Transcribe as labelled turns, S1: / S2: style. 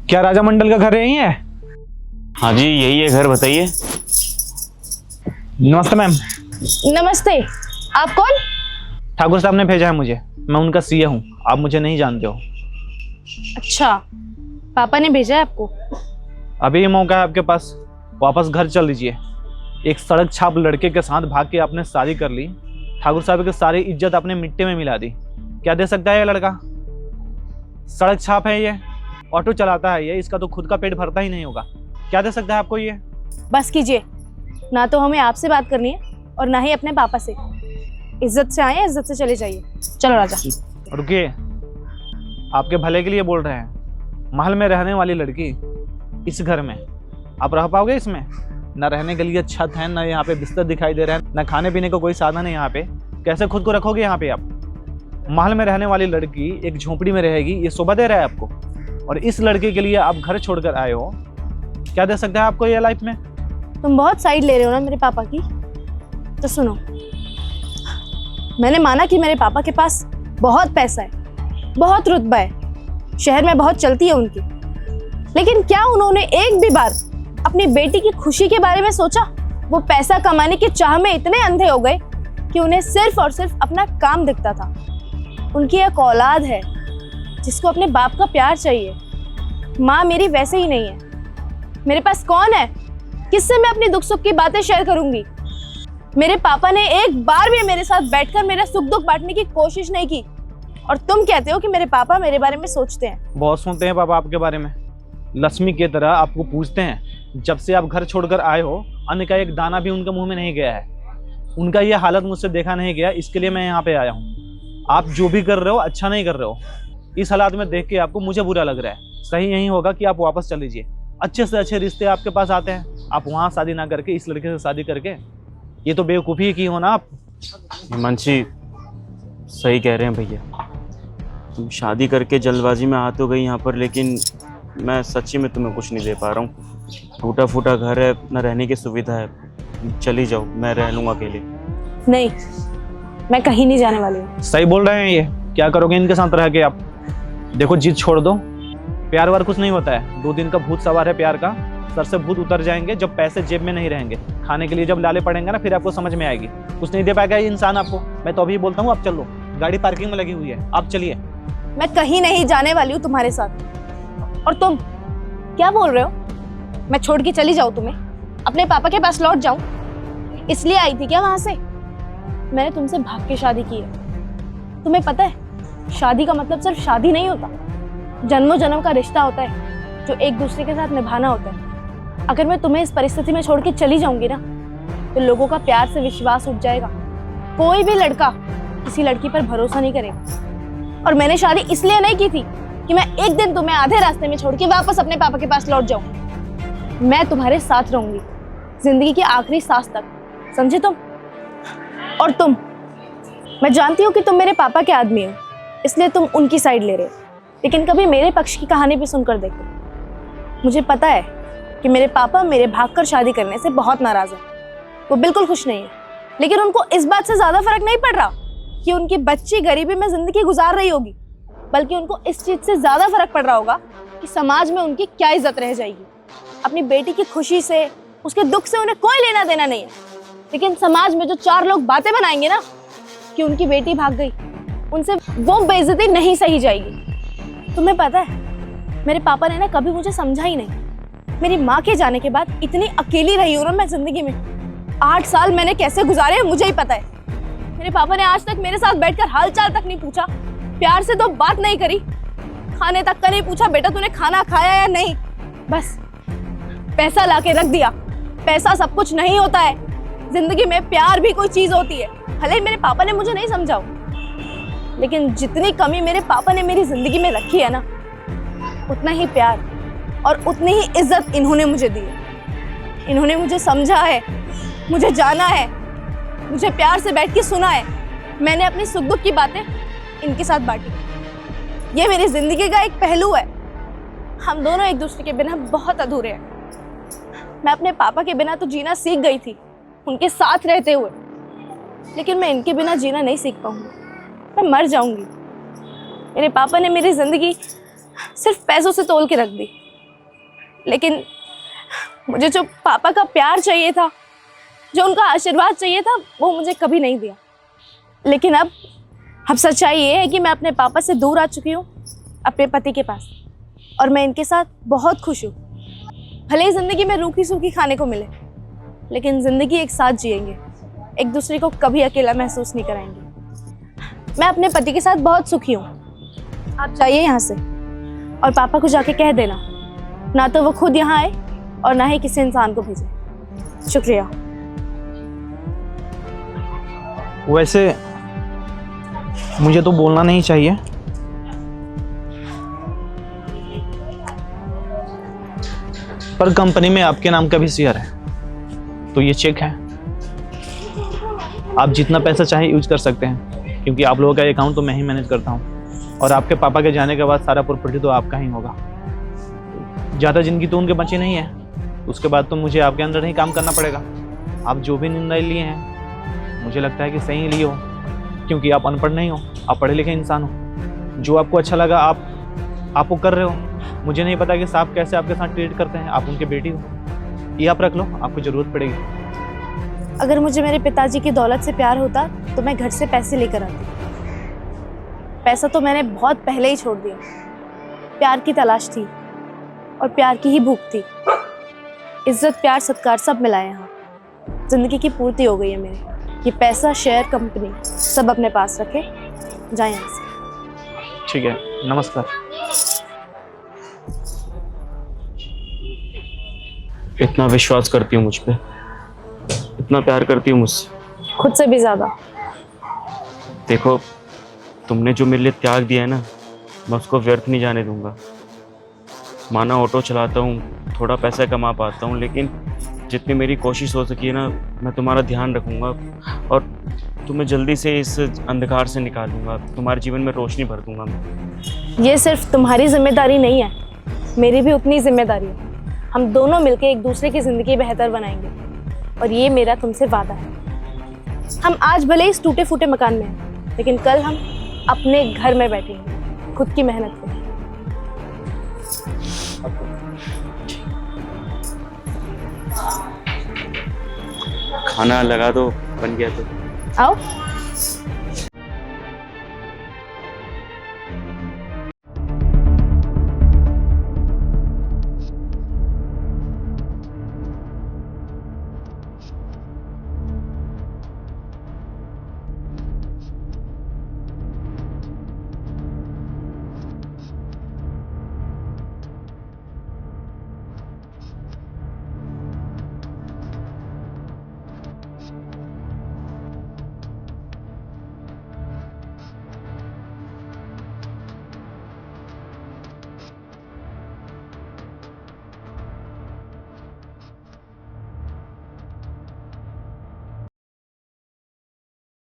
S1: क्या राजा मंडल का घर यही है?
S2: हाँ जी यही है घर, बताइए।
S1: नमस्ते मैम।
S3: नमस्ते, आप कौन?
S1: ठाकुर साहब ने भेजा है मुझे, मैं उनका सीए हूँ, आप मुझे नहीं जानते हो।
S3: अच्छा, पापा ने भेजा है आपको?
S1: अभी ये मौका है आपके पास, वापस घर चल दीजिए। एक सड़क छाप लड़के के साथ भाग के आपने शादी कर ली, ठाकुर साहब की सारी इज्जत आपने मिट्टी में मिला दी। क्या दे सकता है ये लड़का? सड़क छाप है ये, ऑटो चलाता है ये, इसका तो खुद का पेट भरता ही नहीं होगा। क्या दे सकता है आपको ये?
S3: बस कीजिए, ना तो हमें आपसे बात करनी है और ना ही अपने पापा से। इज्जत से आए, इज्जत से चले जाइए। चलो राजा।
S1: रुकिए, आपके भले के लिए बोल रहे हैं। महल में रहने वाली लड़की इस घर में आप रह पाओगे? इसमें ना रहने के लिए छत है, ना यहाँ पे बिस्तर दिखाई दे रहा है, ना खाने पीने का कोई साधन है यहाँ पे। कैसे खुद को रखोगे यहाँ पे आप? महल में रहने वाली लड़की एक झोपड़ी में रहेगी, ये शोभा दे रहा है आपको? और इस लड़के के लिए आप घर छोड़कर आए हो, क्या दे सकता है आपको ये लाइफ में?
S3: तुम बहुत साइड ले रहे हो ना मेरे पापा की। तो सुनो, मैंने माना कि मेरे पापा के पास बहुत पैसा है, बहुत रुतबा है, शहर में बहुत चलती है उनकी, लेकिन क्या उन्होंने एक भी बार अपनी बेटी की खुशी के बारे में सोचा? वो पैसा कमाने की चाह में इतने अंधे हो गए कि उन्हें सिर्फ और सिर्फ अपना काम दिखता था। उनकी एक औलाद है जिसको अपने बाप का प्यार चाहिए। माँ मेरी वैसे ही नहीं है। मेरे पास कौन है? किससे मैं अपनी दुख सुख की बातें शेयर करूंगी? मेरे पापा ने एक बार भी मेरे साथ बैठकर मेरा सुख दुख बांटने की कोशिश नहीं की। और तुम कहते हो कि मेरे पापा मेरे बारे में सोचते हैं।
S1: बहुत सुनते हैं पापा आपके बारे में, लक्ष्मी की तरह आपको पूछते हैं। जब से आप घर छोड़कर आए हो, अन्न का एक दाना भी उनके मुंह में नहीं गया है। उनका ये हालत मुझसे देखा नहीं गया, इसके लिए मैं यहाँ पे आया हूँ। आप जो भी कर रहे हो अच्छा नहीं कर रहे हो। इस हालात में देख के आपको मुझे बुरा लग रहा है। सही यही होगा कि आप वापस चल लीजिए। अच्छे से अच्छे रिश्ते आपके पास आते हैं, आप वहाँ शादी ना करके इस लड़के से शादी करके, ये तो बेवकूफ़ी की हो ना आप।
S2: हिमांशी सही कह रहे हैं भैया, तुम शादी करके जल्दबाजी में आ तो गई यहाँ पर, लेकिन मैं सच्ची में तुम्हें कुछ नहीं दे पा रहा हूँ। टूटा फूटा घर है, न रहने की सुविधा है। चली जाओ, मैं रह लूँगा अकेले।
S3: नहीं, मैं कहीं नहीं जाने वाली हूँ।
S1: सही बोल रहे हैं ये। क्या करोगे इनके साथ रह के आप? देखो, जिद छोड़ दो, प्यार वार कुछ नहीं होता है। 2 दिन का भूत सवार है प्यार का, सर से भूत उतर जाएंगे जब पैसे जेब में नहीं रहेंगे। खाने के लिए जब लाले पड़ेंगे ना, फिर आपको समझ में आएगी। कुछ नहीं दे पाएगा ये इंसान आपको। मैं तो अभी बोलता हूँ आप चलो, गाड़ी पार्किंग में लगी हुई है, आप चलिए।
S3: मैं कहीं नहीं जाने वाली हूँ तुम्हारे साथ। और तुम क्या बोल रहे हो? मैं छोड़ के चली जाऊँ तुम्हें? अपने पापा के पास लौट जाऊँ? इसलिए आई थी क्या वहां से? मैंने तुमसे भाग के शादी की है। तुम्हें पता है, शादी का मतलब सिर्फ शादी नहीं होता, जन्मों जन्म का रिश्ता होता है जो एक दूसरे के साथ निभाना होता है। अगर मैं तुम्हें इस परिस्थिति में छोड़ के चली जाऊंगी ना, तो लोगों का प्यार से विश्वास उठ जाएगा। कोई भी लड़का किसी लड़की पर भरोसा नहीं करेगा। और मैंने शादी इसलिए नहीं की थी कि मैं एक दिन तुम्हें आधे रास्ते में छोड़ के वापस अपने पापा के पास लौट जाऊं। मैं तुम्हारे साथ रहूंगी जिंदगी की आखिरी सांस तक, समझे तुम? और तुम, मैं जानती हूँ कि तुम मेरे पापा के आदमी हो, इसलिए तुम उनकी साइड ले रहे हो, लेकिन कभी मेरे पक्ष की कहानी भी सुनकर देखो। मुझे पता है कि मेरे पापा मेरे भागकर शादी करने से बहुत नाराज हैं। वो बिल्कुल खुश नहीं है, लेकिन उनको इस बात से ज्यादा फर्क नहीं पड़ रहा कि उनकी बच्ची गरीबी में जिंदगी गुजार रही होगी, बल्कि उनको इस चीज से ज्यादा फर्क पड़ रहा होगा कि समाज में उनकी क्या इज्जत रह जाएगी। अपनी बेटी की खुशी से, उसके दुख से उन्हें कोई लेना देना नहीं है, लेकिन समाज में जो 4 लोग बातें बनाएंगे ना कि उनकी बेटी भाग गई, उनसे वो बेइज्जती नहीं सही जाएगी। तुम्हें पता है, मेरे पापा ने ना कभी मुझे समझा ही नहीं। मेरी माँ के जाने के बाद इतनी अकेली रही हूँ ना मैं जिंदगी में। 8 साल मैंने कैसे गुजारे हैं मुझे ही पता है। मेरे पापा ने आज तक मेरे साथ बैठकर हाल चाल तक नहीं पूछा, प्यार से तो बात नहीं करी, खाने तक का नहीं पूछा बेटा तूने खाना खाया या नहीं। बस पैसा लाके रख दिया। पैसा सब कुछ नहीं होता है, जिंदगी में प्यार भी कोई चीज होती है। भले मेरे पापा ने मुझे नहीं समझाओ, लेकिन जितनी कमी मेरे पापा ने मेरी जिंदगी में रखी है ना, उतना ही प्यार और उतनी ही इज्जत इन्होंने मुझे दी है। इन्होंने मुझे समझा है, मुझे जाना है, मुझे प्यार से बैठ के सुना है। मैंने अपनी सुख दुख की बातें इनके साथ बांटी। ये मेरी जिंदगी का एक पहलू है। हम दोनों एक दूसरे के बिना बहुत अधूरे हैं। मैं अपने पापा के बिना तो जीना सीख गई थी उनके साथ रहते हुए, लेकिन मैं इनके बिना जीना नहीं सीख पाऊंगी। मैं मर जाऊंगी। मेरे पापा ने मेरी जिंदगी सिर्फ पैसों से तोल के रख दी। लेकिन मुझे जो पापा का प्यार चाहिए था, जो उनका आशीर्वाद चाहिए था, वो मुझे कभी नहीं दिया। लेकिन अब सच्चाई ये है कि मैं अपने पापा से दूर आ चुकी हूँ, अपने पति के पास, और मैं इनके साथ बहुत खुश हूँ। भले ही जिंदगी में रूखी सूखी खाने को मिले, लेकिन जिंदगी एक साथ जिएंगे, एक दूसरे को कभी अकेला महसूस नहीं कराएंगे। मैं अपने पति के साथ बहुत सुखी हूँ। आप जाइए यहाँ से और पापा को जाके कह देना, ना तो वो खुद यहाँ आए और ना ही किसी इंसान को भेजे। शुक्रिया।
S1: वैसे मुझे तो बोलना नहीं चाहिए, पर कंपनी में आपके नाम का भी शेयर है, तो ये चेक है। आप जितना पैसा चाहे यूज कर सकते हैं, क्योंकि आप लोगों का अकाउंट तो मैं ही मैनेज करता हूँ, और आपके पापा के जाने के बाद सारा प्रॉपर्टी तो आपका ही होगा। ज़्यादा जिंदगी तो उनके बची नहीं है, उसके बाद तो मुझे आपके अंदर ही काम करना पड़ेगा। आप जो भी निर्णय लिए हैं मुझे लगता है कि सही ही लिए हो, क्योंकि आप अनपढ़ नहीं हो, आप पढ़े लिखे इंसान हो। जो आपको अच्छा लगा आप वो कर रहे हो। मुझे नहीं पता कि साहब कैसे आपके साथ ट्रीट करते हैं, आप उनके बेटी हो। ये आप रख लो, आपको ज़रूरत पड़ेगी।
S3: अगर मुझे मेरे पिताजी की दौलत से प्यार होता तो मैं घर से पैसे लेकर आती। पैसा तो मैंने बहुत पहले ही छोड़ दिया। प्यार की तलाश थी और प्यार की ही भूख थी। इज्जत, प्यार, सत्कार सब मिला है यहाँ। जिंदगी की पूर्ति हो गई है मेरी। ये पैसा, शेयर, कंपनी सब अपने पास रखे, जाए यहाँ से।
S1: ठीक है, नमस्कार।
S2: इतना विश्वास करती हूँ मुझ पे, इतना प्यार करती हूँ मुझसे,
S3: खुद से भी ज्यादा।
S2: देखो तुमने जो मेरे लिए त्याग दिया है ना, मैं उसको व्यर्थ नहीं जाने दूंगा। माना ऑटो चलाता हूँ, थोड़ा पैसा कमा पाता हूँ, लेकिन जितनी मेरी कोशिश हो सकी है ना, मैं तुम्हारा ध्यान रखूँगा और तुम्हें जल्दी से इस अंधकार से निकालूंगा, तुम्हारे जीवन में रोशनी भर दूंगा मैं।
S3: ये सिर्फ तुम्हारी जिम्मेदारी नहीं है, मेरी भी उतनी जिम्मेदारी है। हम दोनों मिलकर एक दूसरे की जिंदगी बेहतर बनाएंगे, और ये मेरा तुमसे वादा है। हम आज भले इस टूटे फूटे मकान में हैं, लेकिन कल हम अपने घर में बैठेंगे, खुद की मेहनत करेंगे।
S2: खाना लगा दो, बन गया तो।
S3: आओ।